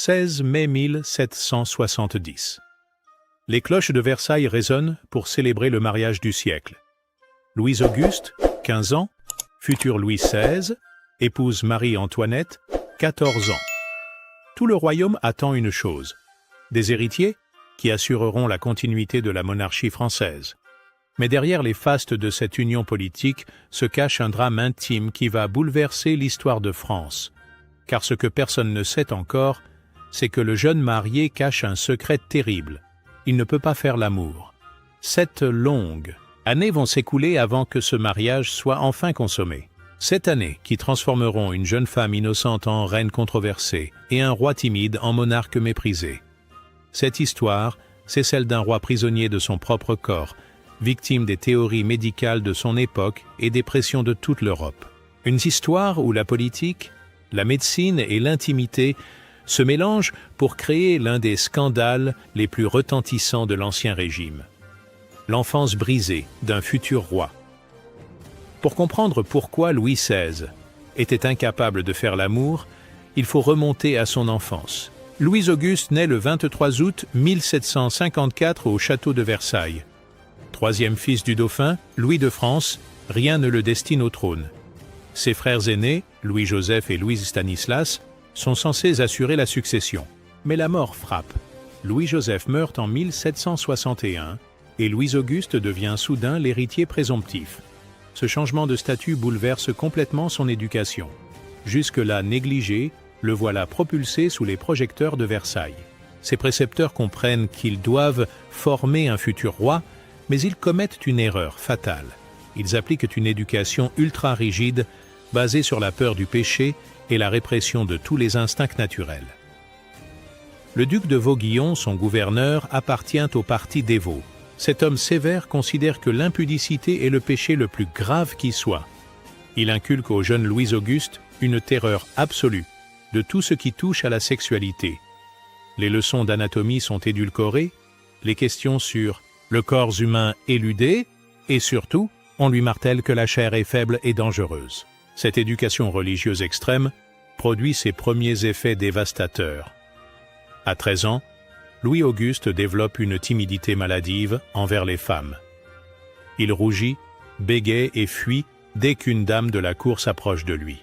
16 mai 1770. Les cloches de Versailles résonnent pour célébrer le mariage du siècle. Louis-Auguste, 15 ans, futur Louis XVI, épouse Marie-Antoinette, 14 ans. Tout le royaume attend une chose: des héritiers qui assureront la continuité de la monarchie française. Mais derrière les fastes de cette union politique se cache un drame intime qui va bouleverser l'histoire de France. Car ce que personne ne sait encore, c'est que le jeune marié cache un secret terrible. Il ne peut pas faire l'amour. 7 longues années vont s'écouler avant que ce mariage soit enfin consommé. 7 années qui transformeront une jeune femme innocente en reine controversée et un roi timide en monarque méprisé. Cette histoire, c'est celle d'un roi prisonnier de son propre corps, victime des théories médicales de son époque et des pressions de toute l'Europe. Une histoire où la politique, la médecine et l'intimité se mélangent pour créer l'un des scandales les plus retentissants de l'Ancien Régime. L'enfance brisée d'un futur roi. Pour comprendre pourquoi Louis XVI était incapable de faire l'amour, il faut remonter à son enfance. Louis-Auguste naît le 23 août 1754 au château de Versailles. Troisième fils du dauphin, Louis de France, rien ne le destine au trône. Ses frères aînés, Louis-Joseph et Louis-Stanislas, sont censés assurer la succession. Mais la mort frappe. Louis-Joseph meurt en 1761 et Louis-Auguste devient soudain l'héritier présomptif. Ce changement de statut bouleverse complètement son éducation. Jusque-là négligé, le voilà propulsé sous les projecteurs de Versailles. Ses précepteurs comprennent qu'ils doivent former un futur roi, mais ils commettent une erreur fatale. Ils appliquent une éducation ultra-rigide, basée sur la peur du péché et la répression de tous les instincts naturels. Le duc de Vauguillon, son gouverneur, appartient au parti dévot. Cet homme sévère considère que l'impudicité est le péché le plus grave qui soit. Il inculque au jeune Louis-Auguste une terreur absolue de tout ce qui touche à la sexualité. Les leçons d'anatomie sont édulcorées, les questions sur le corps humain éludé, et surtout, on lui martèle que la chair est faible et dangereuse. Cette éducation religieuse extrême produit ses premiers effets dévastateurs. À 13 ans, Louis-Auguste développe une timidité maladive envers les femmes. Il rougit, bégaie et fuit dès qu'une dame de la cour s'approche de lui.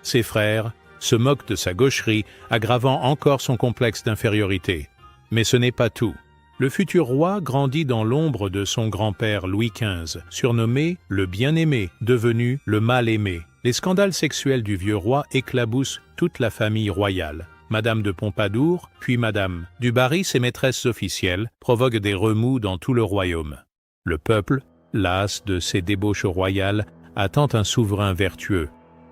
Ses frères se moquent de sa gaucherie, aggravant encore son complexe d'infériorité. Mais ce n'est pas tout. Le futur roi grandit dans l'ombre de son grand-père Louis XV, surnommé le bien-aimé, devenu le mal-aimé. Les scandales sexuels du vieux roi éclaboussent toute la famille royale. Madame de Pompadour, puis Madame du Barry, ses maîtresses officielles, provoquent des remous dans tout le royaume. Le peuple, las de ces débauches royales, attend un souverain vertueux.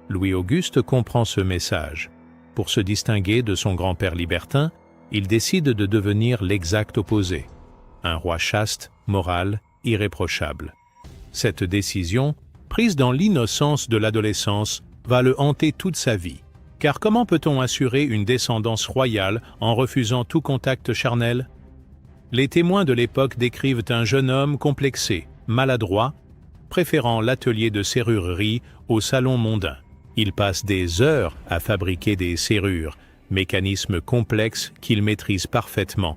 Louis-Auguste comprend ce message. Pour se distinguer de son grand-père libertin, il décide de devenir l'exact opposé. Un roi chaste, moral, irréprochable. Cette décision, prise dans l'innocence de l'adolescence, va le hanter toute sa vie. Car comment peut-on assurer une descendance royale en refusant tout contact charnel? Les témoins de l'époque décrivent un jeune homme complexé, maladroit, préférant l'atelier de serrurerie au salon mondain. Il passe des heures à fabriquer des serrures, mécanisme complexe qu'il maîtrise parfaitement,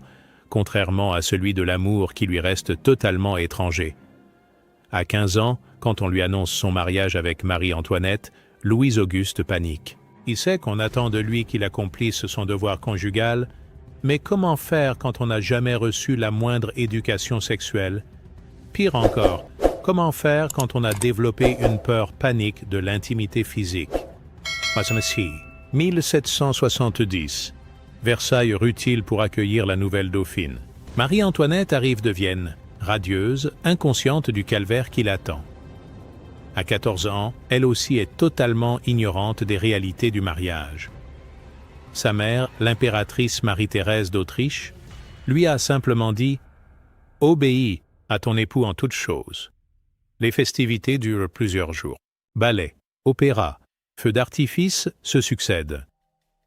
contrairement à celui de l'amour qui lui reste totalement étranger. À 15 ans, quand on lui annonce son mariage avec Marie-Antoinette, Louis-Auguste panique. Il sait qu'on attend de lui qu'il accomplisse son devoir conjugal, mais comment faire quand on n'a jamais reçu la moindre éducation sexuelle? Pire encore, comment faire quand on a développé une peur panique de l'intimité physique? 1770. Versailles rutile pour accueillir la nouvelle dauphine. Marie-Antoinette arrive de Vienne, radieuse, inconsciente du calvaire qui l'attend. À 14 ans, elle aussi est totalement ignorante des réalités du mariage. Sa mère, l'impératrice Marie-Thérèse d'Autriche, lui a simplement dit « Obéis à ton époux en toutes choses ». Les festivités durent plusieurs jours. Ballets, opéras, feux d'artifice se succèdent.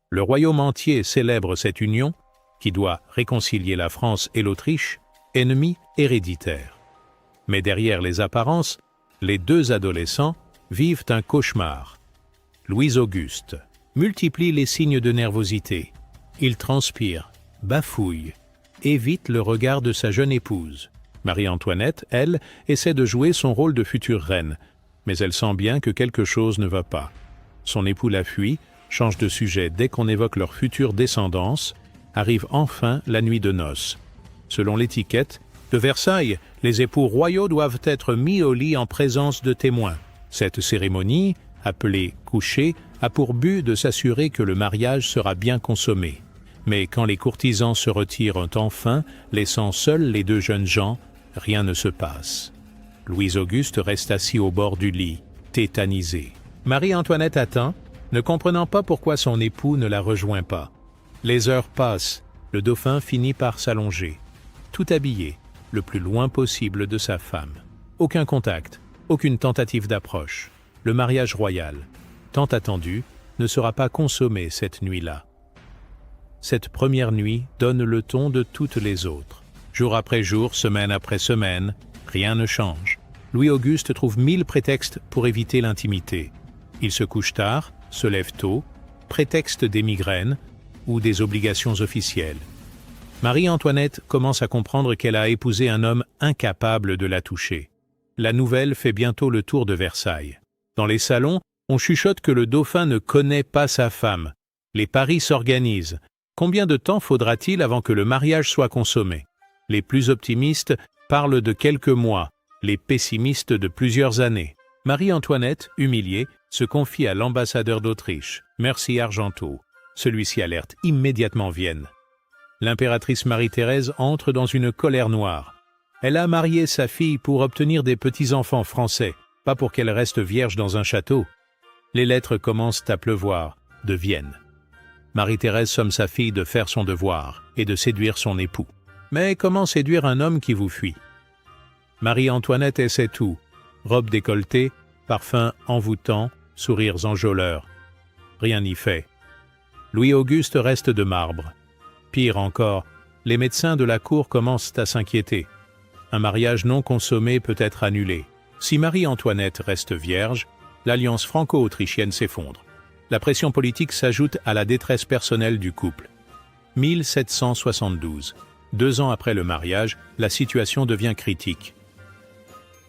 Le royaume entier célèbre cette union, qui doit réconcilier la France et l'Autriche, ennemis héréditaires. Mais derrière les apparences, les deux adolescents vivent un cauchemar. Louis-Auguste multiplie les signes de nervosité. Il transpire, bafouille, évite le regard de sa jeune épouse. Marie-Antoinette, elle, essaie de jouer son rôle de future reine, mais elle sent bien que quelque chose ne va pas. Son époux la fuit, change de sujet dès qu'on évoque leur future descendance, arrive enfin la nuit de noces. Selon l'étiquette de Versailles, les époux royaux doivent être mis au lit en présence de témoins. Cette cérémonie, appelée coucher, a pour but de s'assurer que le mariage sera bien consommé. Mais quand les courtisans se retirent enfin, laissant seuls les deux jeunes gens, rien ne se passe. Louis-Auguste reste assis au bord du lit, tétanisé. Marie-Antoinette attend, ne comprenant pas pourquoi son époux ne la rejoint pas. Les heures passent, le dauphin finit par s'allonger, tout habillé, le plus loin possible de sa femme. Aucun contact, aucune tentative d'approche. Le mariage royal, tant attendu, ne sera pas consommé cette nuit-là. Cette première nuit donne le ton de toutes les autres. Jour après jour, semaine après semaine, rien ne change. Louis-Auguste trouve 1000 prétextes pour éviter l'intimité. Il se couche tard, se lève tôt, prétexte des migraines ou des obligations officielles. Marie-Antoinette commence à comprendre qu'elle a épousé un homme incapable de la toucher. La nouvelle fait bientôt le tour de Versailles. Dans les salons, on chuchote que le dauphin ne connaît pas sa femme. Les paris s'organisent. Combien de temps faudra-t-il avant que le mariage soit consommé? Les plus optimistes parlent de quelques mois, les pessimistes de plusieurs années. Marie-Antoinette, humiliée, se confie à l'ambassadeur d'Autriche, Mercy Argenteau. Celui-ci alerte immédiatement Vienne. L'impératrice Marie-Thérèse entre dans une colère noire. Elle a marié sa fille pour obtenir des petits-enfants français, pas pour qu'elle reste vierge dans un château. Les lettres commencent à pleuvoir, de Vienne. Marie-Thérèse somme sa fille de faire son devoir et de séduire son époux. Mais comment séduire un homme qui vous fuit? Marie-Antoinette essaie tout. Robe décolletée, parfum envoûtant, sourires enjôleurs. Rien n'y fait. Louis-Auguste reste de marbre. Pire encore, les médecins de la cour commencent à s'inquiéter. Un mariage non consommé peut être annulé. Si Marie-Antoinette reste vierge, l'alliance franco-autrichienne s'effondre. La pression politique s'ajoute à la détresse personnelle du couple. 1772. 2 ans après le mariage, la situation devient critique.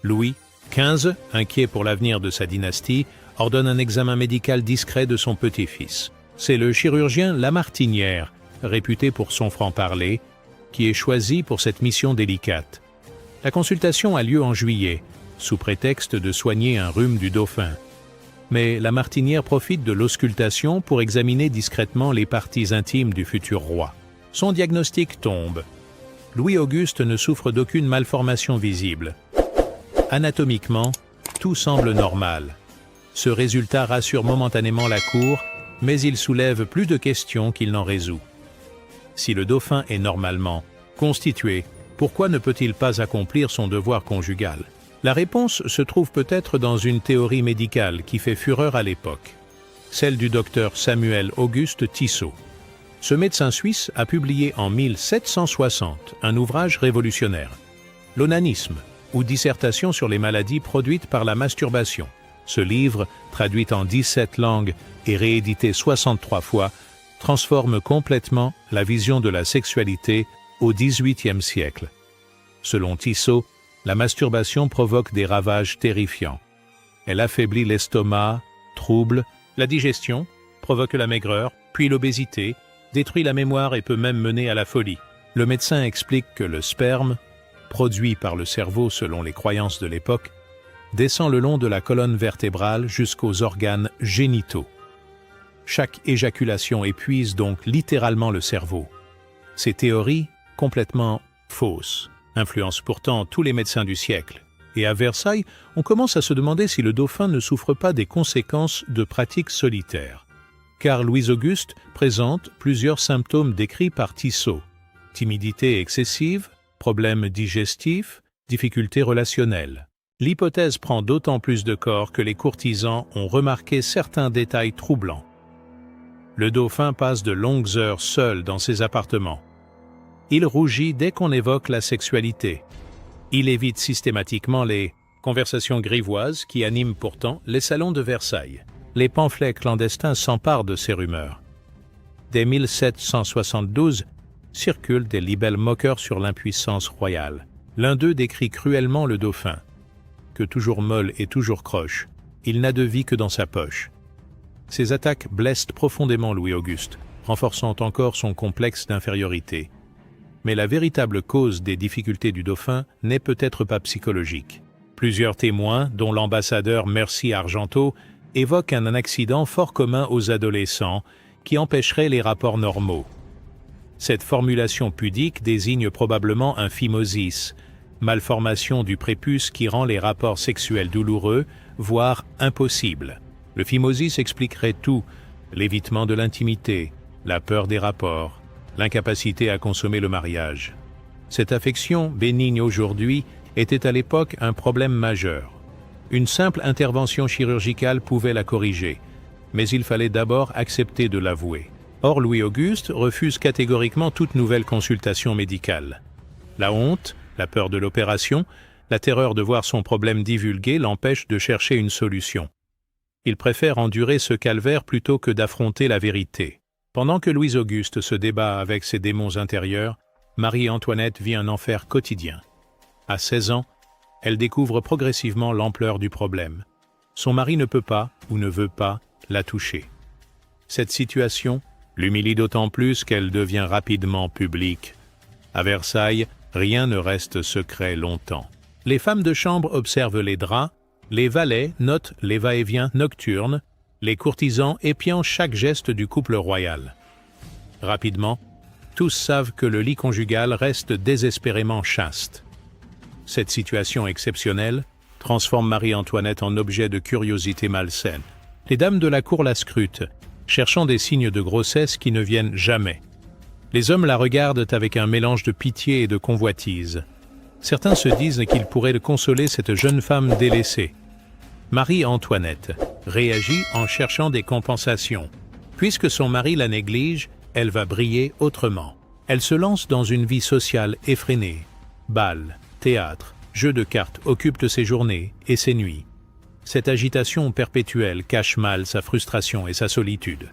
Louis XV, inquiet pour l'avenir de sa dynastie, ordonne un examen médical discret de son petit-fils. C'est le chirurgien Lamartinière, réputé pour son franc-parler, qui est choisi pour cette mission délicate. La consultation a lieu en juillet, sous prétexte de soigner un rhume du dauphin. Mais Lamartinière profite de l'auscultation pour examiner discrètement les parties intimes du futur roi. Son diagnostic tombe. Louis-Auguste ne souffre d'aucune malformation visible. Anatomiquement, tout semble normal. Ce résultat rassure momentanément la cour, mais il soulève plus de questions qu'il n'en résout. Si le dauphin est normalement constitué, pourquoi ne peut-il pas accomplir son devoir conjugal? La réponse se trouve peut-être dans une théorie médicale qui fait fureur à l'époque, celle du docteur Samuel Auguste Tissot. Ce médecin suisse a publié en 1760 un ouvrage révolutionnaire, L'onanisme, ou dissertation sur les maladies produites par la masturbation. Ce livre, traduit en 17 langues et réédité 63 fois, transforme complètement la vision de la sexualité au XVIIIe siècle. Selon Tissot, la masturbation provoque des ravages terrifiants. Elle affaiblit l'estomac, trouble la digestion, provoque la maigreur, puis l'obésité, détruit la mémoire et peut même mener à la folie. Le médecin explique que le sperme, produit par le cerveau selon les croyances de l'époque, descend le long de la colonne vertébrale jusqu'aux organes génitaux. Chaque éjaculation épuise donc littéralement le cerveau. Ces théories, complètement fausses, influencent pourtant tous les médecins du siècle. Et à Versailles, on commence à se demander si le dauphin ne souffre pas des conséquences de pratiques solitaires. Car Louis-Auguste présente plusieurs symptômes décrits par Tissot. Timidité excessive, problèmes digestifs, difficultés relationnelles. L'hypothèse prend d'autant plus de corps que les courtisans ont remarqué certains détails troublants. Le dauphin passe de longues heures seul dans ses appartements. Il rougit dès qu'on évoque la sexualité. Il évite systématiquement les conversations grivoises qui animent pourtant les salons de Versailles. Les pamphlets clandestins s'emparent de ces rumeurs. Dès 1772, circulent des libelles moqueurs sur l'impuissance royale. L'un d'eux décrit cruellement le dauphin, que toujours molle et toujours croche, il n'a de vie que dans sa poche. Ces attaques blessent profondément Louis-Auguste, renforçant encore son complexe d'infériorité. Mais la véritable cause des difficultés du dauphin n'est peut-être pas psychologique. Plusieurs témoins, dont l'ambassadeur Mercy Argenteau, évoquent un accident fort commun aux adolescents qui empêcherait les rapports normaux. Cette formulation pudique désigne probablement un phimosis, malformation du prépuce qui rend les rapports sexuels douloureux, voire impossibles. Le phimosis expliquerait tout, l'évitement de l'intimité, la peur des rapports, l'incapacité à consommer le mariage. Cette affection, bénigne aujourd'hui, était à l'époque un problème majeur. Une simple intervention chirurgicale pouvait la corriger, mais il fallait d'abord accepter de l'avouer. Or, Louis-Auguste refuse catégoriquement toute nouvelle consultation médicale. La honte, la peur de l'opération, la terreur de voir son problème divulgué l'empêchent de chercher une solution. Il préfère endurer ce calvaire plutôt que d'affronter la vérité. Pendant que Louis-Auguste se débat avec ses démons intérieurs, Marie-Antoinette vit un enfer quotidien. À 16 ans, elle découvre progressivement l'ampleur du problème. Son mari ne peut pas, ou ne veut pas, la toucher. Cette situation l'humilie d'autant plus qu'elle devient rapidement publique. À Versailles, rien ne reste secret longtemps. Les femmes de chambre observent les draps, les valets notent les va-et-vient nocturnes, les courtisans épiant chaque geste du couple royal. Rapidement, tous savent que le lit conjugal reste désespérément chaste. Cette situation exceptionnelle transforme Marie-Antoinette en objet de curiosité malsaine. Les dames de la cour la scrutent, cherchant des signes de grossesse qui ne viennent jamais. Les hommes la regardent avec un mélange de pitié et de convoitise. Certains se disent qu'il pourrait consoler cette jeune femme délaissée. Marie-Antoinette réagit en cherchant des compensations. Puisque son mari la néglige, elle va briller autrement. Elle se lance dans une vie sociale effrénée. Bals, théâtre, jeux de cartes occupent ses journées et ses nuits. Cette agitation perpétuelle cache mal sa frustration et sa solitude.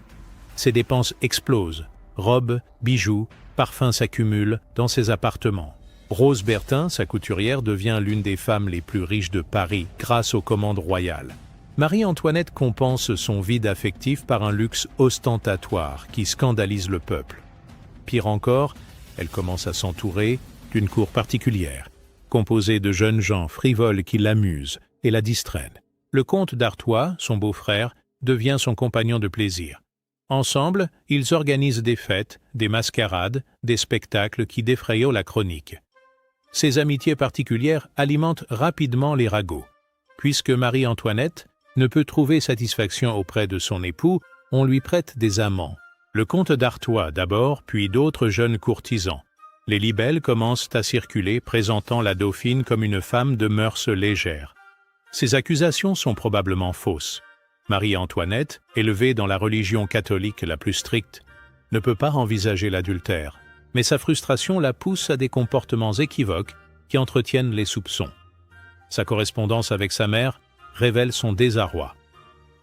Ses dépenses explosent. Robes, bijoux, parfums s'accumulent dans ses appartements. Rose Bertin, sa couturière, devient l'une des femmes les plus riches de Paris grâce aux commandes royales. Marie-Antoinette compense son vide affectif par un luxe ostentatoire qui scandalise le peuple. Pire encore, elle commence à s'entourer d'une cour particulière, composée de jeunes gens frivoles qui l'amusent et la distraient. Le comte d'Artois, son beau-frère, devient son compagnon de plaisir. Ensemble, ils organisent des fêtes, des mascarades, des spectacles qui défrayent la chronique. Ces amitiés particulières alimentent rapidement les ragots. Puisque Marie-Antoinette ne peut trouver satisfaction auprès de son époux, on lui prête des amants. Le comte d'Artois d'abord, puis d'autres jeunes courtisans. Les libelles commencent à circuler, présentant la dauphine comme une femme de mœurs légères. Ces accusations sont probablement fausses. Marie-Antoinette, élevée dans la religion catholique la plus stricte, ne peut pas envisager l'adultère, mais sa frustration la pousse à des comportements équivoques qui entretiennent les soupçons. Sa correspondance avec sa mère révèle son désarroi.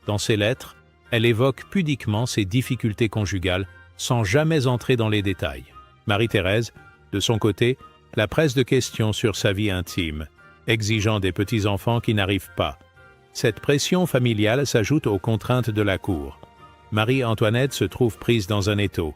Dans ses lettres, elle évoque pudiquement ses difficultés conjugales sans jamais entrer dans les détails. Marie-Thérèse, de son côté, la presse de questions sur sa vie intime, exigeant des petits-enfants qui n'arrivent pas. Cette pression familiale s'ajoute aux contraintes de la cour. Marie-Antoinette se trouve prise dans un étau.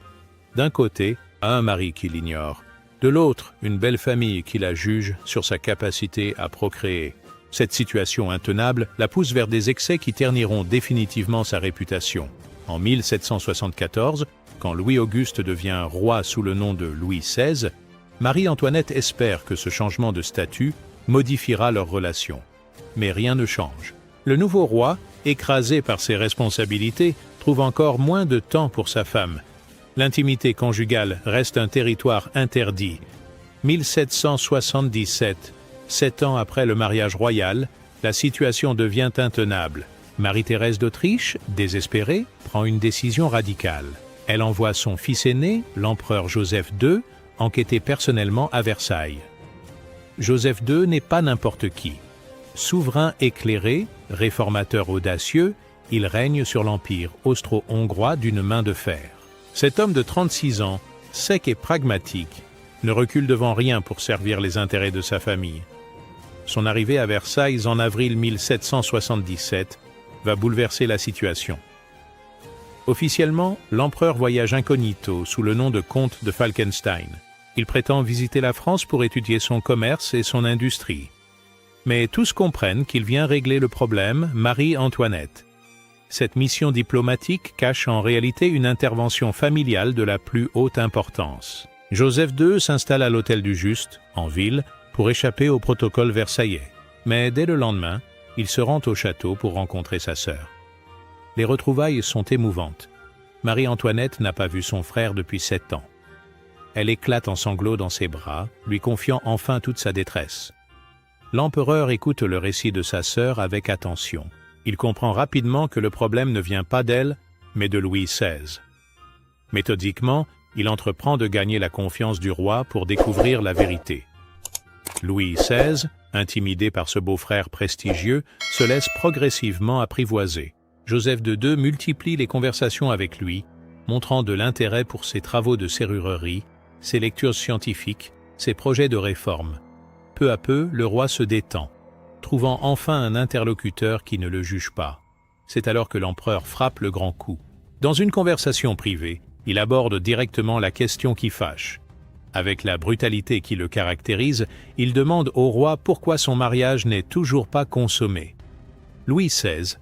D'un côté, un mari qui l'ignore. De l'autre, une belle famille qui la juge sur sa capacité à procréer. Cette situation intenable la pousse vers des excès qui terniront définitivement sa réputation. En 1774, quand Louis-Auguste devient roi sous le nom de Louis XVI, Marie-Antoinette espère que ce changement de statut modifiera leurs relations. Mais rien ne change. Le nouveau roi, écrasé par ses responsabilités, trouve encore moins de temps pour sa femme. L'intimité conjugale reste un territoire interdit. 1777, 7 ans après le mariage royal, la situation devient intenable. Marie-Thérèse d'Autriche, désespérée, prend une décision radicale. Elle envoie son fils aîné, l'empereur Joseph II, enquêter personnellement à Versailles. Joseph II n'est pas n'importe qui. Souverain éclairé, réformateur audacieux, il règne sur l'empire austro-hongrois d'une main de fer. Cet homme de 36 ans, sec et pragmatique, ne recule devant rien pour servir les intérêts de sa famille. Son arrivée à Versailles en avril 1777 va bouleverser la situation. Officiellement, l'empereur voyage incognito sous le nom de comte de Falkenstein. Il prétend visiter la France pour étudier son commerce et son industrie. Mais tous comprennent qu'il vient régler le problème Marie-Antoinette. Cette mission diplomatique cache en réalité une intervention familiale de la plus haute importance. Joseph II s'installe à l'Hôtel du Juste, en ville, pour échapper au protocole versaillais. Mais dès le lendemain, il se rend au château pour rencontrer sa sœur. Les retrouvailles sont émouvantes. Marie-Antoinette n'a pas vu son frère depuis 7 ans. Elle éclate en sanglots dans ses bras, lui confiant enfin toute sa détresse. L'empereur écoute le récit de sa sœur avec attention. Il comprend rapidement que le problème ne vient pas d'elle, mais de Louis XVI. Méthodiquement, il entreprend de gagner la confiance du roi pour découvrir la vérité. Louis XVI, intimidé par ce beau-frère prestigieux, se laisse progressivement apprivoiser. Joseph II multiplie les conversations avec lui, montrant de l'intérêt pour ses travaux de serrurerie, ses lectures scientifiques, ses projets de réforme. Peu à peu, le roi se détend, trouvant enfin un interlocuteur qui ne le juge pas. C'est alors que l'empereur frappe le grand coup. Dans une conversation privée, il aborde directement la question qui fâche. Avec la brutalité qui le caractérise, il demande au roi pourquoi son mariage n'est toujours pas consommé. Louis XVI,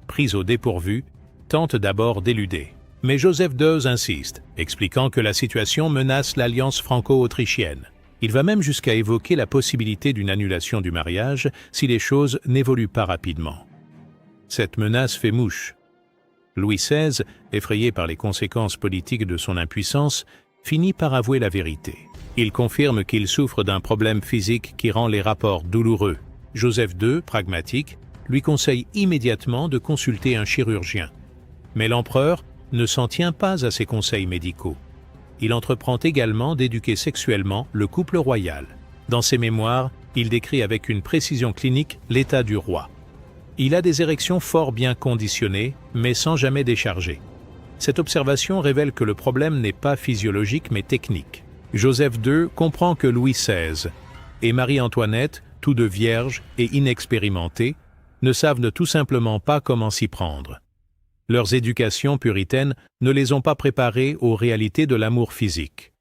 pris au dépourvu, tente d'abord d'éluder. Mais Joseph II insiste, expliquant que la situation menace l'alliance franco-autrichienne. Il va même jusqu'à évoquer la possibilité d'une annulation du mariage si les choses n'évoluent pas rapidement. Cette menace fait mouche. Louis XVI, effrayé par les conséquences politiques de son impuissance, finit par avouer la vérité. Il confirme qu'il souffre d'un problème physique qui rend les rapports douloureux. Joseph II, pragmatique, lui conseille immédiatement de consulter un chirurgien. Mais l'empereur ne s'en tient pas à ses conseils médicaux. Il entreprend également d'éduquer sexuellement le couple royal. Dans ses mémoires, il décrit avec une précision clinique l'état du roi. Il a des érections fort bien conditionnées, mais sans jamais décharger. Cette observation révèle que le problème n'est pas physiologique mais technique. Joseph II comprend que Louis XVI et Marie-Antoinette, tous deux vierges et inexpérimentés, ne savent tout simplement pas comment s'y prendre. Leurs éducations puritaines ne les ont pas préparés aux réalités de l'amour physique.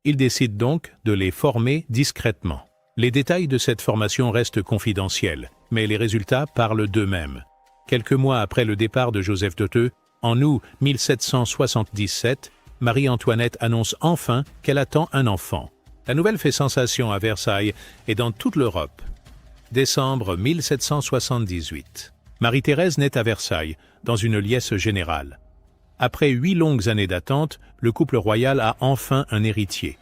Il décide donc de les former discrètement. Les détails de cette formation restent confidentiels, mais les résultats parlent d'eux-mêmes. Quelques mois après le départ de Joseph II, en août 1777, Marie-Antoinette annonce enfin qu'elle attend un enfant. La nouvelle fait sensation à Versailles et dans toute l'Europe. Décembre 1778. Marie-Thérèse naît à Versailles, dans une liesse générale. Après 8 longues années d'attente, le couple royal a enfin un héritier.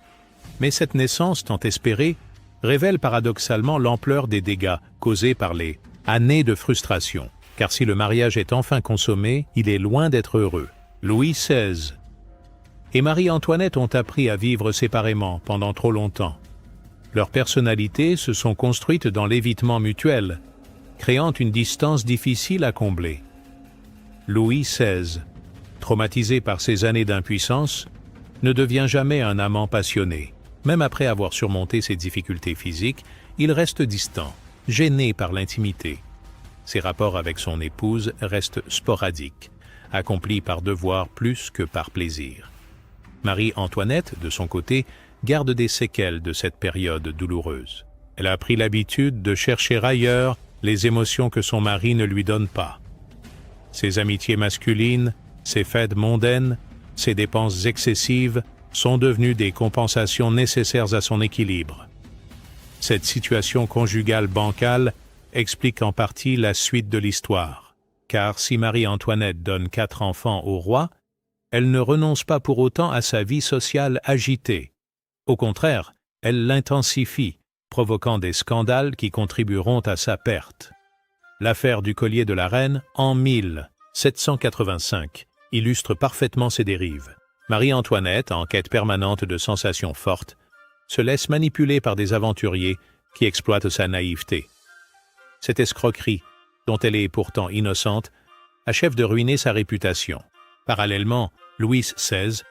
Mais cette naissance tant espérée révèle paradoxalement l'ampleur des dégâts causés par les années de frustration. Car si le mariage est enfin consommé, il est loin d'être heureux. Louis XVI et Marie-Antoinette ont appris à vivre séparément pendant trop longtemps. Leurs personnalités se sont construites dans l'évitement mutuel, créant une distance difficile à combler. Louis XVI, traumatisé par ces années d'impuissance, ne devient jamais un amant passionné. Même après avoir surmonté ses difficultés physiques, il reste distant, gêné par l'intimité. Ses rapports avec son épouse restent sporadiques, accomplis par devoir plus que par plaisir. Marie-Antoinette, de son côté, garde des séquelles de cette période douloureuse. Elle a pris l'habitude de chercher ailleurs les émotions que son mari ne lui donne pas. Ses amitiés masculines, ses fêtes mondaines, ses dépenses excessives sont devenues des compensations nécessaires à son équilibre. Cette situation conjugale bancale explique en partie la suite de l'histoire, car si Marie-Antoinette donne 4 enfants au roi, elle ne renonce pas pour autant à sa vie sociale agitée. Au contraire, elle l'intensifie, provoquant des scandales qui contribueront à sa perte. L'affaire du collier de la reine, en 1785, illustre parfaitement ces dérives. Marie-Antoinette, en quête permanente de sensations fortes, se laisse manipuler par des aventuriers qui exploitent sa naïveté. Cette escroquerie, dont elle est pourtant innocente, achève de ruiner sa réputation. Parallèlement, Louis XVI,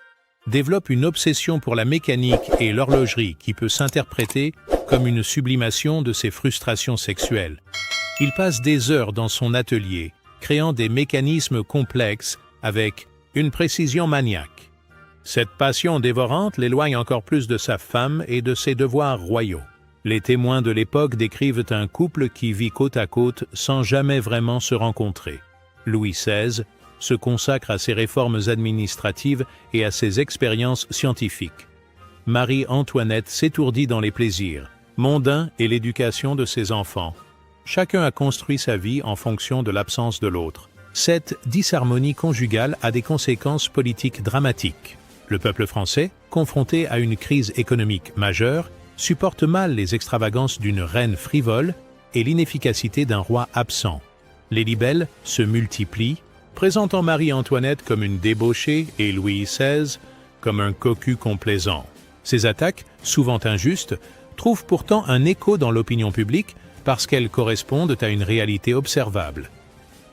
développe une obsession pour la mécanique et l'horlogerie qui peut s'interpréter comme une sublimation de ses frustrations sexuelles. Il passe des heures dans son atelier, créant des mécanismes complexes avec une précision maniaque. Cette passion dévorante l'éloigne encore plus de sa femme et de ses devoirs royaux. Les témoins de l'époque décrivent un couple qui vit côte à côte sans jamais vraiment se rencontrer. Louis XVI se consacre à ses réformes administratives et à ses expériences scientifiques. Marie-Antoinette s'étourdit dans les plaisirs mondains et l'éducation de ses enfants. Chacun a construit sa vie en fonction de l'absence de l'autre. Cette disharmonie conjugale a des conséquences politiques dramatiques. Le peuple français, confronté à une crise économique majeure, supporte mal les extravagances d'une reine frivole et l'inefficacité d'un roi absent. Les libelles se multiplient, présentant Marie-Antoinette comme une débauchée et Louis XVI comme un cocu complaisant. Ces attaques, souvent injustes, trouvent pourtant un écho dans l'opinion publique parce qu'elles correspondent à une réalité observable.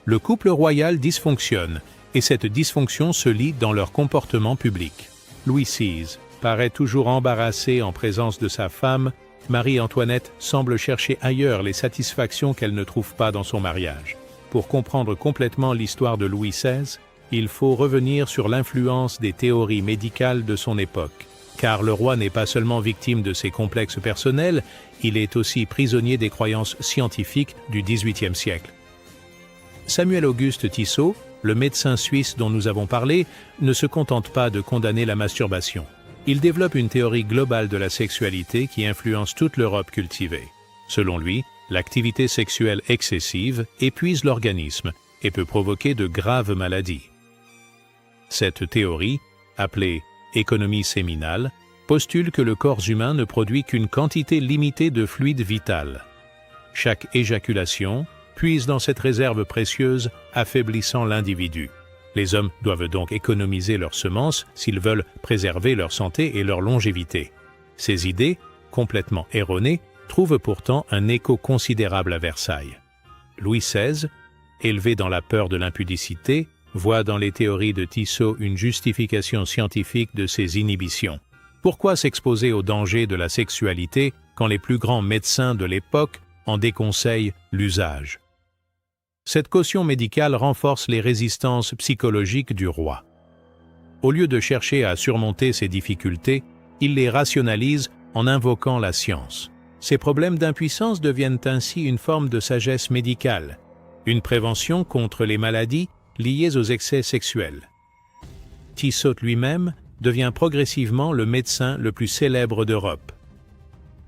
Le couple royal dysfonctionne, et cette dysfonction se lit dans leur comportement public. Louis XVI paraît toujours embarrassé en présence de sa femme. Marie-Antoinette semble chercher ailleurs les satisfactions qu'elle ne trouve pas dans son mariage. Pour comprendre complètement l'histoire de Louis XVI, il faut revenir sur l'influence des théories médicales de son époque. Car le roi n'est pas seulement victime de ses complexes personnels, il est aussi prisonnier des croyances scientifiques du XVIIIe siècle. Samuel-Auguste Tissot, le médecin suisse dont nous avons parlé, ne se contente pas de condamner la masturbation. Il développe une théorie globale de la sexualité qui influence toute l'Europe cultivée. Selon lui, l'activité sexuelle excessive épuise l'organisme et peut provoquer de graves maladies. Cette théorie, appelée économie séminale, postule que le corps humain ne produit qu'une quantité limitée de fluide vital. Chaque éjaculation puise dans cette réserve précieuse, affaiblissant l'individu. Les hommes doivent donc économiser leurs semences s'ils veulent préserver leur santé et leur longévité. Ces idées, complètement erronées, trouvent pourtant un écho considérable à Versailles. Louis XVI, élevé dans la peur de l'impudicité, voit dans les théories de Tissot une justification scientifique de ses inhibitions. Pourquoi s'exposer aux dangers de la sexualité quand les plus grands médecins de l'époque en déconseillent l'usage? Cette caution médicale renforce les résistances psychologiques du roi. Au lieu de chercher à surmonter ces difficultés, il les rationalise en invoquant la science. Ces problèmes d'impuissance deviennent ainsi une forme de sagesse médicale, une prévention contre les maladies liées aux excès sexuels. Tissot lui-même devient progressivement le médecin le plus célèbre d'Europe.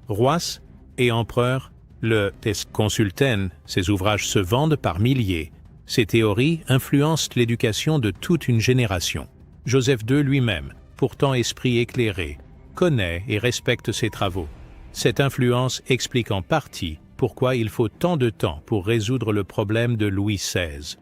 Rois et empereurs le consultent, ses ouvrages se vendent par milliers. Ses théories influencent l'éducation de toute une génération. Joseph II lui-même, pourtant esprit éclairé, connaît et respecte ses travaux. Cette influence explique en partie pourquoi il faut tant de temps pour résoudre le problème de Louis XVI.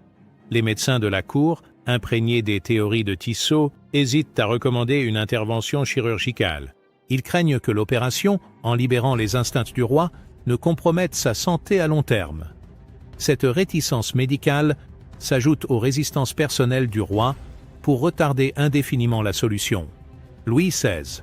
Les médecins de la cour, imprégnés des théories de Tissot, hésitent à recommander une intervention chirurgicale. Ils craignent que l'opération, en libérant les instincts du roi, ne compromette sa santé à long terme. Cette réticence médicale s'ajoute aux résistances personnelles du roi pour retarder indéfiniment la solution. Louis XVI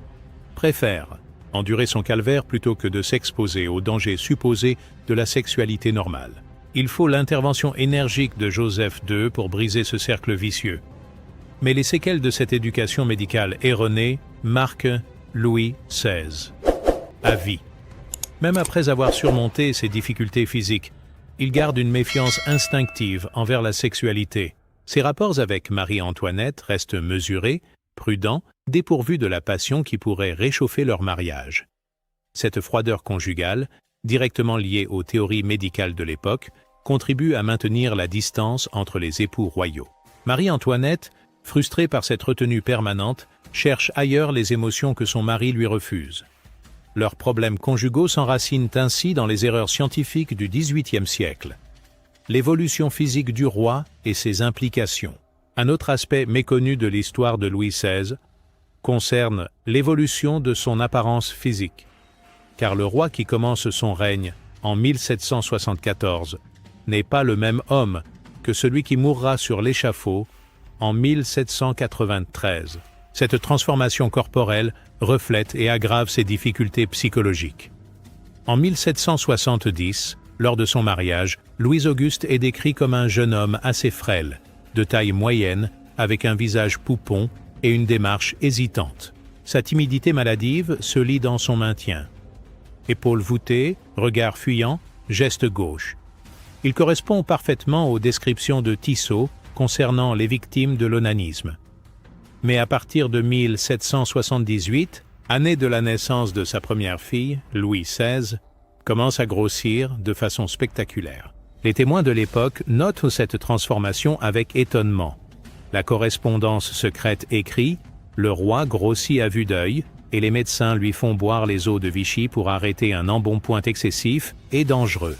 préfère endurer son calvaire plutôt que de s'exposer aux dangers supposés de la sexualité normale. Il faut l'intervention énergique de Joseph II pour briser ce cercle vicieux. Mais les séquelles de cette éducation médicale erronée marquent Louis XVI à vie. Même après avoir surmonté ses difficultés physiques, il garde une méfiance instinctive envers la sexualité. Ses rapports avec Marie-Antoinette restent mesurés, prudents, dépourvus de la passion qui pourrait réchauffer leur mariage. Cette froideur conjugale, directement liée aux théories médicales de l'époque, contribue à maintenir la distance entre les époux royaux. Marie-Antoinette, frustrée par cette retenue permanente, cherche ailleurs les émotions que son mari lui refuse. Leurs problèmes conjugaux s'enracinent ainsi dans les erreurs scientifiques du XVIIIe siècle. L'évolution physique du roi et ses implications. Un autre aspect méconnu de l'histoire de Louis XVI concerne l'évolution de son apparence physique. Car le roi qui commence son règne en 1774 n'est pas le même homme que celui qui mourra sur l'échafaud en 1793. Cette transformation corporelle reflète et aggrave ses difficultés psychologiques. En 1770, lors de son mariage, Louis-Auguste est décrit comme un jeune homme assez frêle, de taille moyenne, avec un visage poupon et une démarche hésitante. Sa timidité maladive se lit dans son maintien. Épaules voûtées, regard fuyant, geste gauche. Il correspond parfaitement aux descriptions de Tissot concernant les victimes de l'onanisme. Mais à partir de 1778, année de la naissance de sa première fille, Louis XVI, commence à grossir de façon spectaculaire. Les témoins de l'époque notent cette transformation avec étonnement. La correspondance secrète écrit « Le roi grossit à vue d'œil et les médecins lui font boire les eaux de Vichy pour arrêter un embonpoint excessif et dangereux ».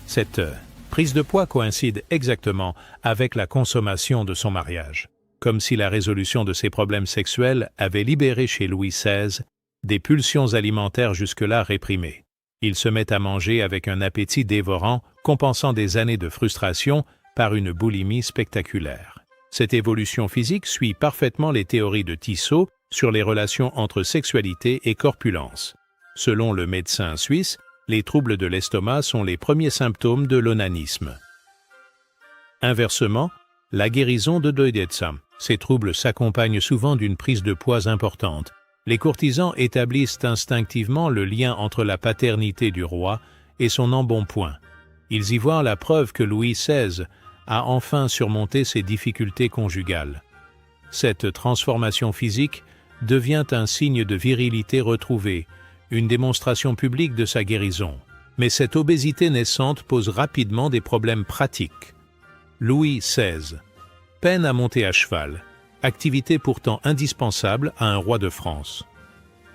Cette prise de poids coïncide exactement avec la consommation de son mariage, comme si la résolution de ses problèmes sexuels avait libéré chez Louis XVI des pulsions alimentaires jusque-là réprimées. Il se met à manger avec un appétit dévorant, compensant des années de frustration par une boulimie spectaculaire. Cette évolution physique suit parfaitement les théories de Tissot sur les relations entre sexualité et corpulence. Selon le médecin suisse, les troubles de l'estomac sont les premiers symptômes de l'onanisme. Inversement, la guérison de Deudetzam. Ces troubles s'accompagnent souvent d'une prise de poids importante. Les courtisans établissent instinctivement le lien entre la paternité du roi et son embonpoint. Ils y voient la preuve que Louis XVI a enfin surmonté ses difficultés conjugales. Cette transformation physique devient un signe de virilité retrouvée, une démonstration publique de sa guérison. Mais cette obésité naissante pose rapidement des problèmes pratiques. Louis XVI peine à monter à cheval, activité pourtant indispensable à un roi de France.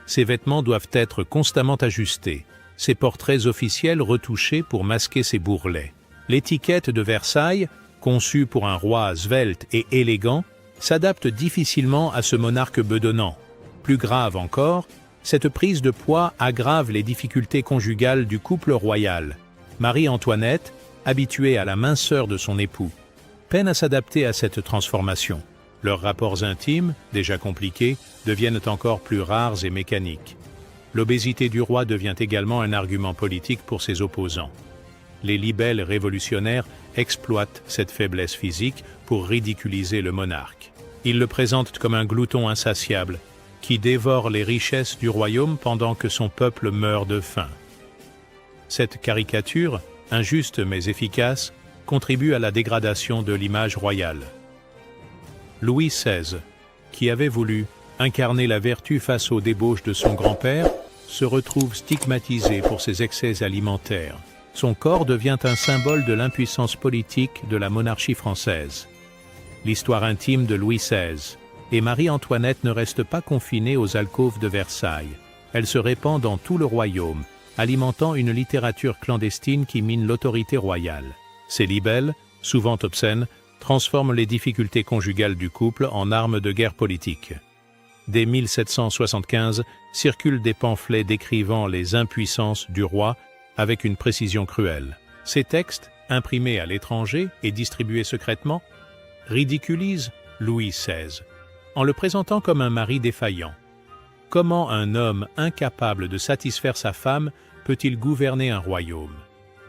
Ses vêtements doivent être constamment ajustés, ses portraits officiels retouchés pour masquer ses bourrelets. L'étiquette de Versailles, conçue pour un roi svelte et élégant, s'adapte difficilement à ce monarque bedonnant. Plus grave encore, cette prise de poids aggrave les difficultés conjugales du couple royal. Marie-Antoinette, habituée à la minceur de son époux, peine à s'adapter à cette transformation. Leurs rapports intimes, déjà compliqués, deviennent encore plus rares et mécaniques. L'obésité du roi devient également un argument politique pour ses opposants. Les libelles révolutionnaires exploitent cette faiblesse physique pour ridiculiser le monarque. Ils le présentent comme un glouton insatiable qui dévore les richesses du royaume pendant que son peuple meurt de faim. Cette caricature, injuste mais efficace, contribue à la dégradation de l'image royale. Louis XVI, qui avait voulu incarner la vertu face aux débauches de son grand-père, se retrouve stigmatisé pour ses excès alimentaires. Son corps devient un symbole de l'impuissance politique de la monarchie française. L'histoire intime de Louis XVI et Marie-Antoinette ne reste pas confinée aux alcôves de Versailles. Elle se répand dans tout le royaume, alimentant une littérature clandestine qui mine l'autorité royale. Ces libelles, souvent obscènes, transforment les difficultés conjugales du couple en armes de guerre politique. Dès 1775, circulent des pamphlets décrivant les impuissances du roi avec une précision cruelle. Ces textes, imprimés à l'étranger et distribués secrètement, ridiculisent Louis XVI, en le présentant comme un mari défaillant. Comment un homme incapable de satisfaire sa femme peut-il gouverner un royaume?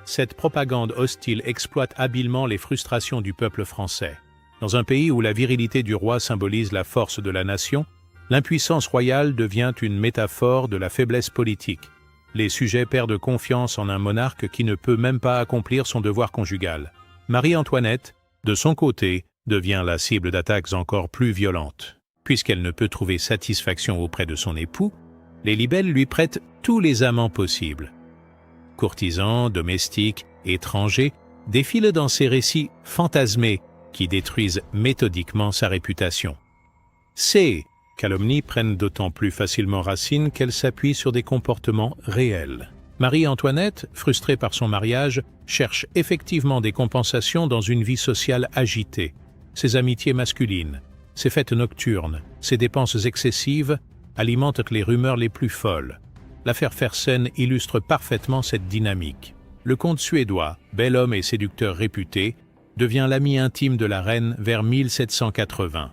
Cette propagande hostile exploite habilement les frustrations du peuple français. Dans un pays où la virilité du roi symbolise la force de la nation, l'impuissance royale devient une métaphore de la faiblesse politique. Les sujets perdent confiance en un monarque qui ne peut même pas accomplir son devoir conjugal. Marie-Antoinette, de son côté, devient la cible d'attaques encore plus violentes. Puisqu'elle ne peut trouver satisfaction auprès de son époux, les libelles lui prêtent tous les amants possibles. Courtisans, domestiques, étrangers défilent dans ces récits fantasmés qui détruisent méthodiquement sa réputation. Ces calomnies prennent d'autant plus facilement racine qu'elles s'appuient sur des comportements réels. Marie-Antoinette, frustrée par son mariage, cherche effectivement des compensations dans une vie sociale agitée. Ses amitiés masculines, ses fêtes nocturnes, ses dépenses excessives alimentent les rumeurs les plus folles. L'affaire Fersen illustre parfaitement cette dynamique. Le comte suédois, bel homme et séducteur réputé, devient l'ami intime de la reine vers 1780.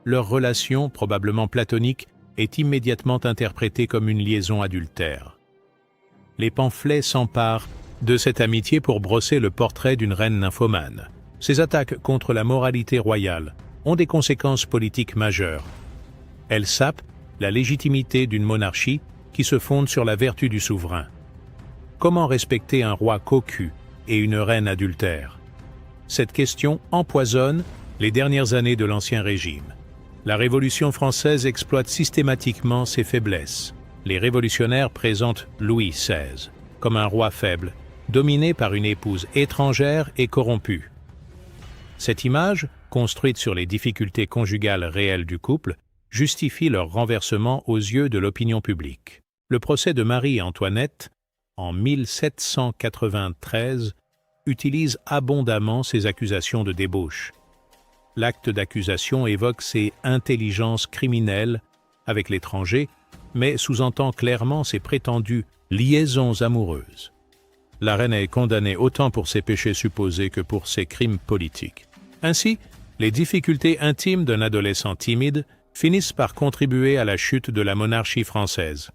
leur relation, probablement platonique, est immédiatement interprétée comme une liaison adultère. Les pamphlets s'emparent de cette amitié pour brosser le portrait d'une reine nymphomane. Ces attaques contre la moralité royale ont des conséquences politiques majeures. Elles sapent la légitimité d'une monarchie qui se fonde sur la vertu du souverain. Comment respecter un roi cocu et une reine adultère? Cette question empoisonne les dernières années de l'Ancien Régime. La Révolution française exploite systématiquement ses faiblesses. Les révolutionnaires présentent Louis XVI comme un roi faible, dominé par une épouse étrangère et corrompue. Cette image, construite sur les difficultés conjugales réelles du couple, justifie leur renversement aux yeux de l'opinion publique. Le procès de Marie-Antoinette, en 1793, utilise abondamment ces accusations de débauche. L'acte d'accusation évoque ses intelligences criminelles avec l'étranger, mais sous-entend clairement ses prétendues liaisons amoureuses. La reine est condamnée autant pour ses péchés supposés que pour ses crimes politiques. Ainsi, les difficultés intimes d'un adolescent timide finissent par contribuer à la chute de la monarchie française.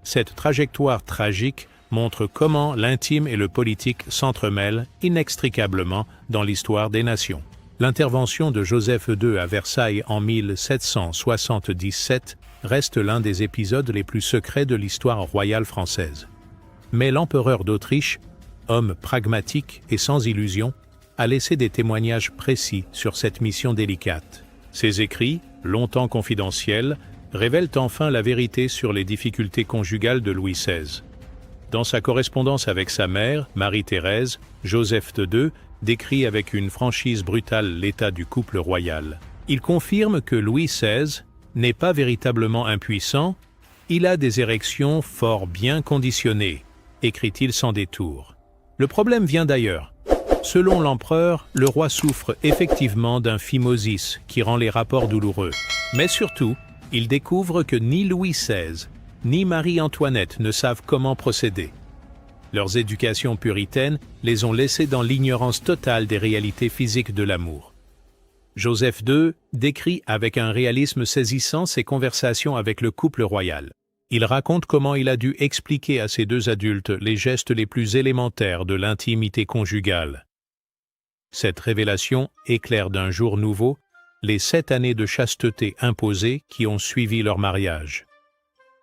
Cette trajectoire tragique montre comment l'intime et le politique s'entremêlent inextricablement dans l'histoire des nations. L'intervention de Joseph II à Versailles en 1777 reste l'un des épisodes les plus secrets de l'histoire royale française. Mais l'empereur d'Autriche, homme pragmatique et sans illusion, a laissé des témoignages précis sur cette mission délicate. Ses écrits, longtemps confidentiels, révèlent enfin la vérité sur les difficultés conjugales de Louis XVI. Dans sa correspondance avec sa mère, Marie-Thérèse, Joseph II décrit avec une franchise brutale l'état du couple royal. Il confirme que Louis XVI n'est pas véritablement impuissant, il a des érections fort bien conditionnées, écrit-il sans détour. Le problème vient d'ailleurs. Selon l'empereur, le roi souffre effectivement d'un phimosis qui rend les rapports douloureux. Mais surtout, il découvre que ni Louis XVI, ni Marie-Antoinette ne savent comment procéder. Leurs éducations puritaines les ont laissés dans l'ignorance totale des réalités physiques de l'amour. Joseph II décrit avec un réalisme saisissant ses conversations avec le couple royal. Il raconte comment il a dû expliquer à ces deux adultes les gestes les plus élémentaires de l'intimité conjugale. Cette révélation éclaire d'un jour nouveau les 7 années de chasteté imposées qui ont suivi leur mariage.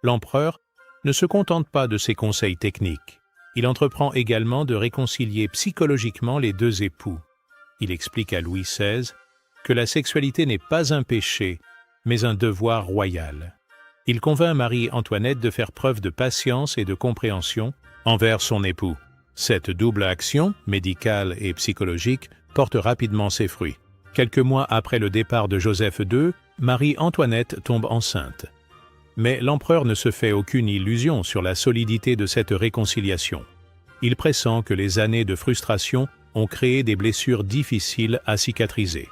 L'empereur ne se contente pas de ces conseils techniques. Il entreprend également de réconcilier psychologiquement les deux époux. Il explique à Louis XVI que la sexualité n'est pas un péché, mais un devoir royal. Il convainc Marie-Antoinette de faire preuve de patience et de compréhension envers son époux. Cette double action, médicale et psychologique, porte rapidement ses fruits. Quelques mois après le départ de Joseph II, Marie-Antoinette tombe enceinte. Mais l'empereur ne se fait aucune illusion sur la solidité de cette réconciliation. Il pressent que les années de frustration ont créé des blessures difficiles à cicatriser.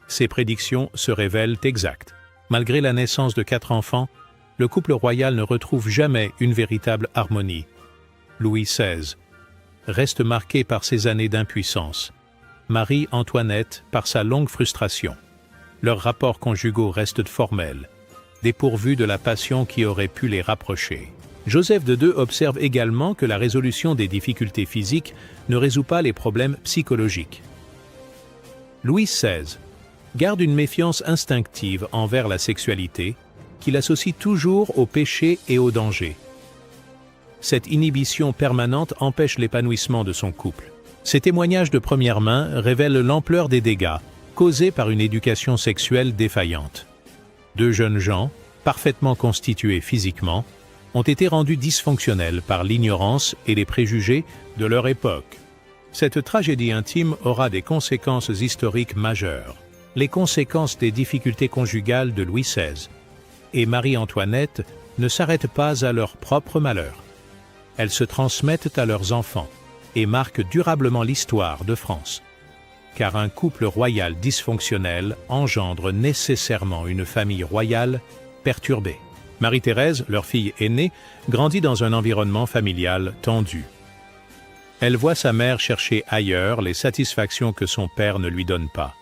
Ses prédictions se révèlent exactes. Malgré la naissance de 4 enfants, le couple royal ne retrouve jamais une véritable harmonie. Louis XVI reste marqué par ses années d'impuissance. Marie-Antoinette par sa longue frustration. Leurs rapports conjugaux restent formels, dépourvus de la passion qui aurait pu les rapprocher. Joseph II observe également que la résolution des difficultés physiques ne résout pas les problèmes psychologiques. Louis XVI garde une méfiance instinctive envers la sexualité qu'il associe toujours au péché et au danger. Cette inhibition permanente empêche l'épanouissement de son couple. Ces témoignages de première main révèlent l'ampleur des dégâts causés par une éducation sexuelle défaillante. 2 jeunes gens, parfaitement constitués physiquement, ont été rendus dysfonctionnels par l'ignorance et les préjugés de leur époque. Cette tragédie intime aura des conséquences historiques majeures. Les conséquences des difficultés conjugales de Louis XVI et Marie-Antoinette ne s'arrêtent pas à leur propre malheur. Elles se transmettent à leurs enfants et marquent durablement l'histoire de France. Car un couple royal dysfonctionnel engendre nécessairement une famille royale perturbée. Marie-Thérèse, leur fille aînée, grandit dans un environnement familial tendu. Elle voit sa mère chercher ailleurs les satisfactions que son père ne lui donne pas.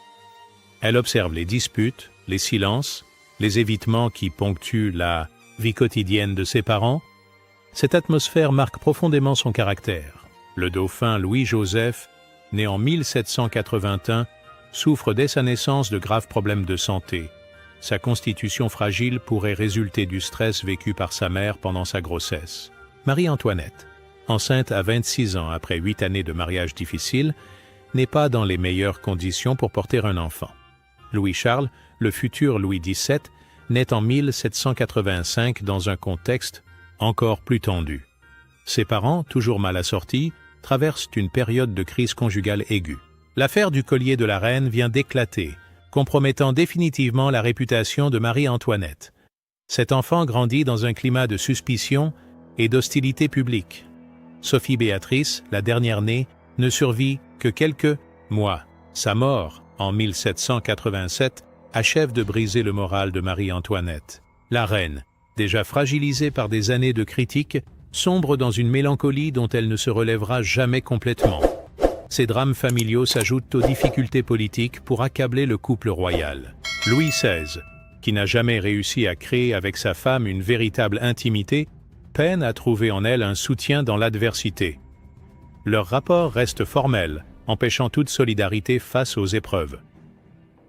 Elle observe les disputes, les silences, les évitements qui ponctuent la vie quotidienne de ses parents, cette atmosphère marque profondément son caractère. Le dauphin Louis-Joseph, né en 1781, souffre dès sa naissance de graves problèmes de santé. Sa constitution fragile pourrait résulter du stress vécu par sa mère pendant sa grossesse. Marie-Antoinette, enceinte à 26 ans après 8 années de mariage difficile, n'est pas dans les meilleures conditions pour porter un enfant. Louis-Charles, le futur Louis XVII, naît en 1785 dans un contexte encore plus tendu. Ses parents, toujours mal assortis, traversent une période de crise conjugale aiguë. L'affaire du collier de la reine vient d'éclater, compromettant définitivement la réputation de Marie-Antoinette. Cet enfant grandit dans un climat de suspicion et d'hostilité publique. Sophie Béatrice, la dernière née, ne survit que quelques mois. Sa mort, en 1787, achève de briser le moral de Marie-Antoinette. La reine, déjà fragilisée par des années de critiques, sombre dans une mélancolie dont elle ne se relèvera jamais complètement. Ces drames familiaux s'ajoutent aux difficultés politiques pour accabler le couple royal. Louis XVI, qui n'a jamais réussi à créer avec sa femme une véritable intimité, peine à trouver en elle un soutien dans l'adversité. Leur rapport reste formel, empêchant toute solidarité face aux épreuves.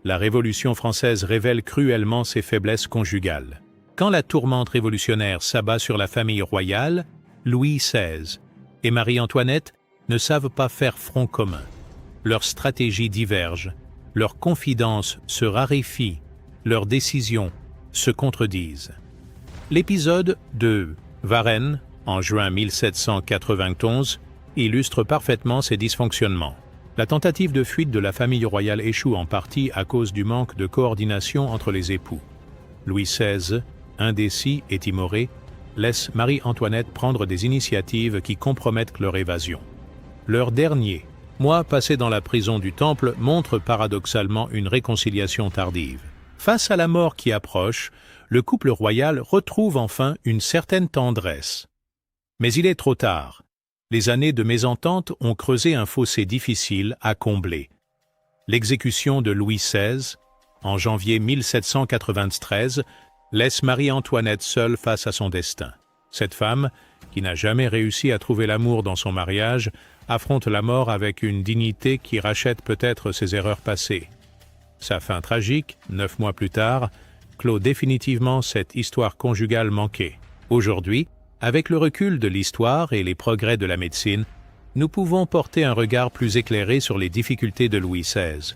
La Révolution française révèle cruellement ses faiblesses conjugales. Quand la tourmente révolutionnaire s'abat sur la famille royale, Louis XVI et Marie-Antoinette ne savent pas faire front commun. Leurs stratégies divergent, leurs confidences se raréfient, leurs décisions se contredisent. L'épisode de Varennes, en juin 1791, illustre parfaitement ces dysfonctionnements. La tentative de fuite de la famille royale échoue en partie à cause du manque de coordination entre les époux. Louis XVI, indécis et timoré, laisse Marie-Antoinette prendre des initiatives qui compromettent leur évasion. Leur dernier mois passé dans la prison du Temple montre paradoxalement une réconciliation tardive. Face à la mort qui approche, le couple royal retrouve enfin une certaine tendresse. Mais il est trop tard. Les années de mésentente ont creusé un fossé difficile à combler. L'exécution de Louis XVI, en janvier 1793, laisse Marie-Antoinette seule face à son destin. Cette femme, qui n'a jamais réussi à trouver l'amour dans son mariage, affronte la mort avec une dignité qui rachète peut-être ses erreurs passées. Sa fin tragique, 9 mois plus tard, clôt définitivement cette histoire conjugale manquée. Aujourd'hui, avec le recul de l'histoire et les progrès de la médecine, nous pouvons porter un regard plus éclairé sur les difficultés de Louis XVI.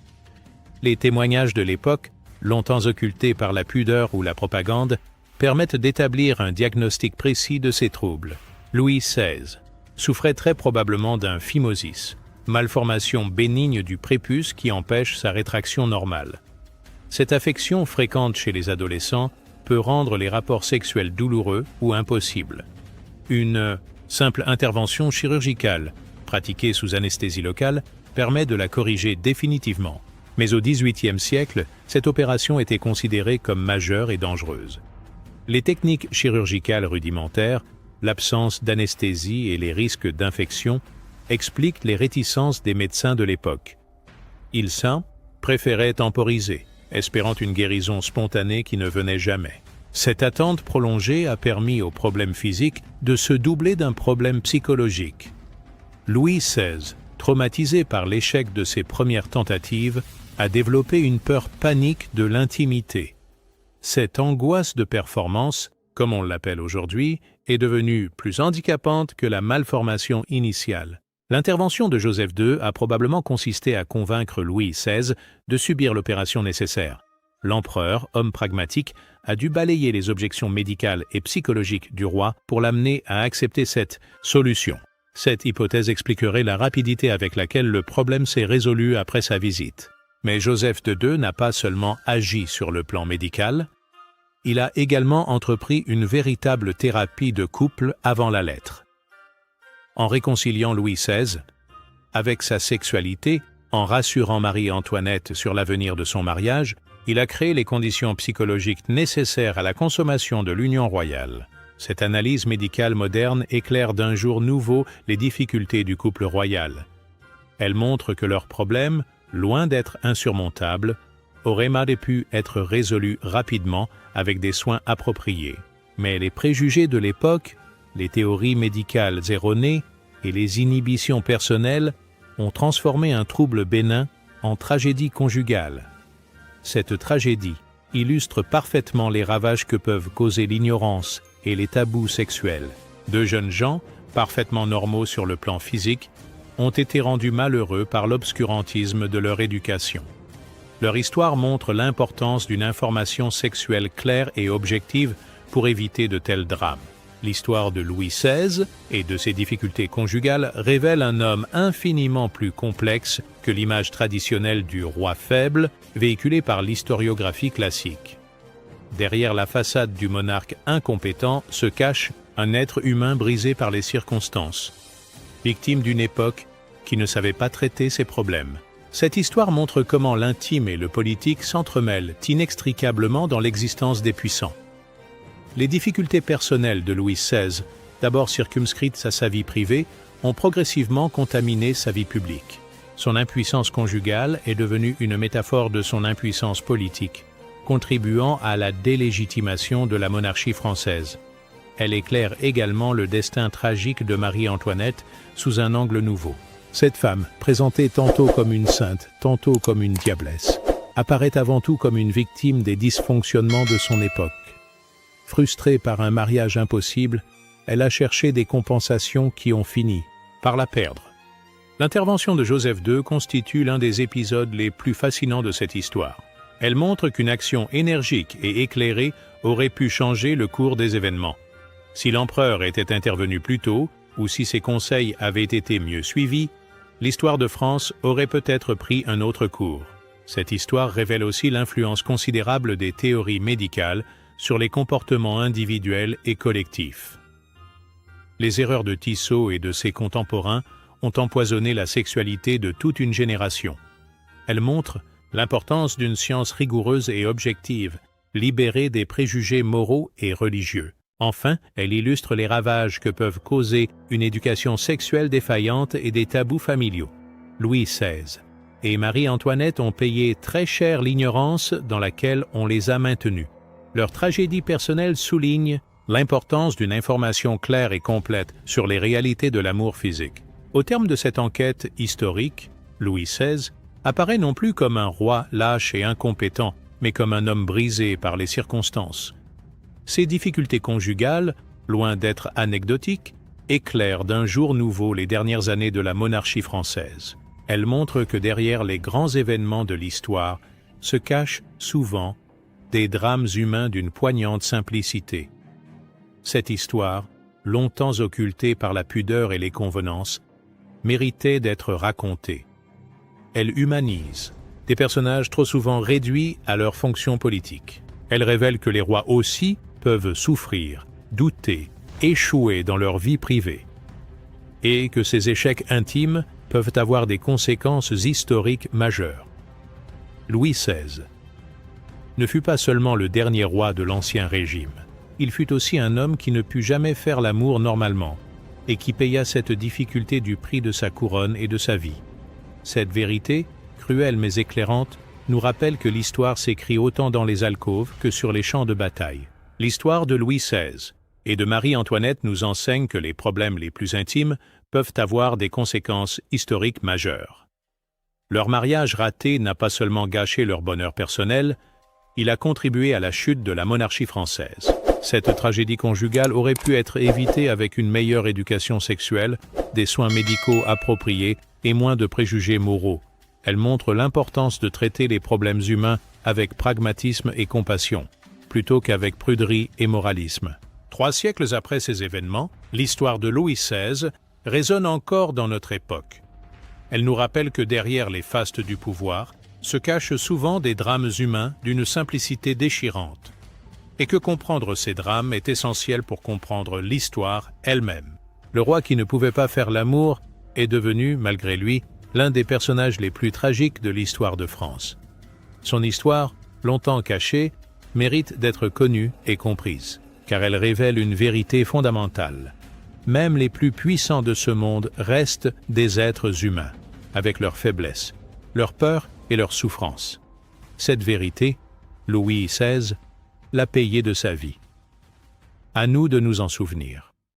Les témoignages de l'époque, longtemps occultés par la pudeur ou la propagande, permettent d'établir un diagnostic précis de ces troubles. Louis XVI souffrait très probablement d'un phimosis, malformation bénigne du prépuce qui empêche sa rétraction normale. Cette affection fréquente chez les adolescents peut rendre les rapports sexuels douloureux ou impossibles. Une simple intervention chirurgicale, pratiquée sous anesthésie locale, permet de la corriger définitivement. Mais au XVIIIe siècle, cette opération était considérée comme majeure et dangereuse. Les techniques chirurgicales rudimentaires, l'absence d'anesthésie et les risques d'infection expliquent les réticences des médecins de l'époque. Ils préféraient temporiser, espérant une guérison spontanée qui ne venait jamais. Cette attente prolongée a permis au problème physique de se doubler d'un problème psychologique. Louis XVI, traumatisé par l'échec de ses premières tentatives, a développé une peur panique de l'intimité. Cette angoisse de performance, comme on l'appelle aujourd'hui, est devenue plus handicapante que la malformation initiale. L'intervention de Joseph II a probablement consisté à convaincre Louis XVI de subir l'opération nécessaire. L'empereur, homme pragmatique, a dû balayer les objections médicales et psychologiques du roi pour l'amener à accepter cette solution. Cette hypothèse expliquerait la rapidité avec laquelle le problème s'est résolu après sa visite. Mais Joseph II n'a pas seulement agi sur le plan médical, il a également entrepris une véritable thérapie de couple avant la lettre. En réconciliant Louis XVI avec sa sexualité, en rassurant Marie-Antoinette sur l'avenir de son mariage, il a créé les conditions psychologiques nécessaires à la consommation de l'union royale. Cette analyse médicale moderne éclaire d'un jour nouveau les difficultés du couple royal. Elle montre que leurs problèmes, loin d'être insurmontables, aurait mal pu être résolu rapidement avec des soins appropriés. Mais les préjugés de l'époque, les théories médicales erronées et les inhibitions personnelles ont transformé un trouble bénin en tragédie conjugale. Cette tragédie illustre parfaitement les ravages que peuvent causer l'ignorance et les tabous sexuels. Deux jeunes gens, parfaitement normaux sur le plan physique, ont été rendus malheureux par l'obscurantisme de leur éducation. Leur histoire montre l'importance d'une information sexuelle claire et objective pour éviter de tels drames. L'histoire de Louis XVI et de ses difficultés conjugales révèle un homme infiniment plus complexe que l'image traditionnelle du roi faible véhiculée par l'historiographie classique. Derrière la façade du monarque incompétent se cache un être humain brisé par les circonstances, victime d'une époque qui ne savait pas traiter ses problèmes. Cette histoire montre comment l'intime et le politique s'entremêlent inextricablement dans l'existence des puissants. Les difficultés personnelles de Louis XVI, d'abord circonscrites à sa vie privée, ont progressivement contaminé sa vie publique. Son impuissance conjugale est devenue une métaphore de son impuissance politique, contribuant à la délégitimation de la monarchie française. Elle éclaire également le destin tragique de Marie-Antoinette sous un angle nouveau. Cette femme, présentée tantôt comme une sainte, tantôt comme une diablesse, apparaît avant tout comme une victime des dysfonctionnements de son époque. Frustrée par un mariage impossible, elle a cherché des compensations qui ont fini par la perdre. L'intervention de Joseph II constitue l'un des épisodes les plus fascinants de cette histoire. Elle montre qu'une action énergique et éclairée aurait pu changer le cours des événements. Si l'empereur était intervenu plus tôt, ou si ses conseils avaient été mieux suivis, l'histoire de France aurait peut-être pris un autre cours. Cette histoire révèle aussi l'influence considérable des théories médicales sur les comportements individuels et collectifs. Les erreurs de Tissot et de ses contemporains ont empoisonné la sexualité de toute une génération. Elles montrent l'importance d'une science rigoureuse et objective, libérée des préjugés moraux et religieux. Enfin, elle illustre les ravages que peuvent causer une éducation sexuelle défaillante et des tabous familiaux. Louis XVI et Marie-Antoinette ont payé très cher l'ignorance dans laquelle on les a maintenus. Leur tragédie personnelle souligne l'importance d'une information claire et complète sur les réalités de l'amour physique. Au terme de cette enquête historique, Louis XVI apparaît non plus comme un roi lâche et incompétent, mais comme un homme brisé par les circonstances. Ses difficultés conjugales, loin d'être anecdotiques, éclairent d'un jour nouveau les dernières années de la monarchie française. Elles montrent que derrière les grands événements de l'histoire se cachent souvent des drames humains d'une poignante simplicité. Cette histoire, longtemps occultée par la pudeur et les convenances, méritait d'être racontée. Elle humanise des personnages trop souvent réduits à leur fonction politique. Elle révèle que les rois aussi peuvent souffrir, douter, échouer dans leur vie privée, et que ces échecs intimes peuvent avoir des conséquences historiques majeures. Louis XVI ne fut pas seulement le dernier roi de l'Ancien Régime, il fut aussi un homme qui ne put jamais faire l'amour normalement, et qui paya cette difficulté du prix de sa couronne et de sa vie. Cette vérité, cruelle mais éclairante, nous rappelle que l'histoire s'écrit autant dans les alcôves que sur les champs de bataille. L'histoire de Louis XVI et de Marie-Antoinette nous enseigne que les problèmes les plus intimes peuvent avoir des conséquences historiques majeures. Leur mariage raté n'a pas seulement gâché leur bonheur personnel, il a contribué à la chute de la monarchie française. Cette tragédie conjugale aurait pu être évitée avec une meilleure éducation sexuelle, des soins médicaux appropriés et moins de préjugés moraux. Elle montre l'importance de traiter les problèmes humains avec pragmatisme et compassion, plutôt qu'avec pruderie et moralisme. 3 siècles après ces événements, l'histoire de Louis XVI résonne encore dans notre époque. Elle nous rappelle que derrière les fastes du pouvoir se cachent souvent des drames humains d'une simplicité déchirante, et que comprendre ces drames est essentiel pour comprendre l'histoire elle-même. Le roi qui ne pouvait pas faire l'amour est devenu, malgré lui, l'un des personnages les plus tragiques de l'histoire de France. Son histoire, longtemps cachée, mérite d'être connue et comprise, car elle révèle une vérité fondamentale. Même les plus puissants de ce monde restent des êtres humains, avec leurs faiblesses, leurs peurs et leurs souffrances. Cette vérité, Louis XVI l'a payée de sa vie. À nous de nous en souvenir.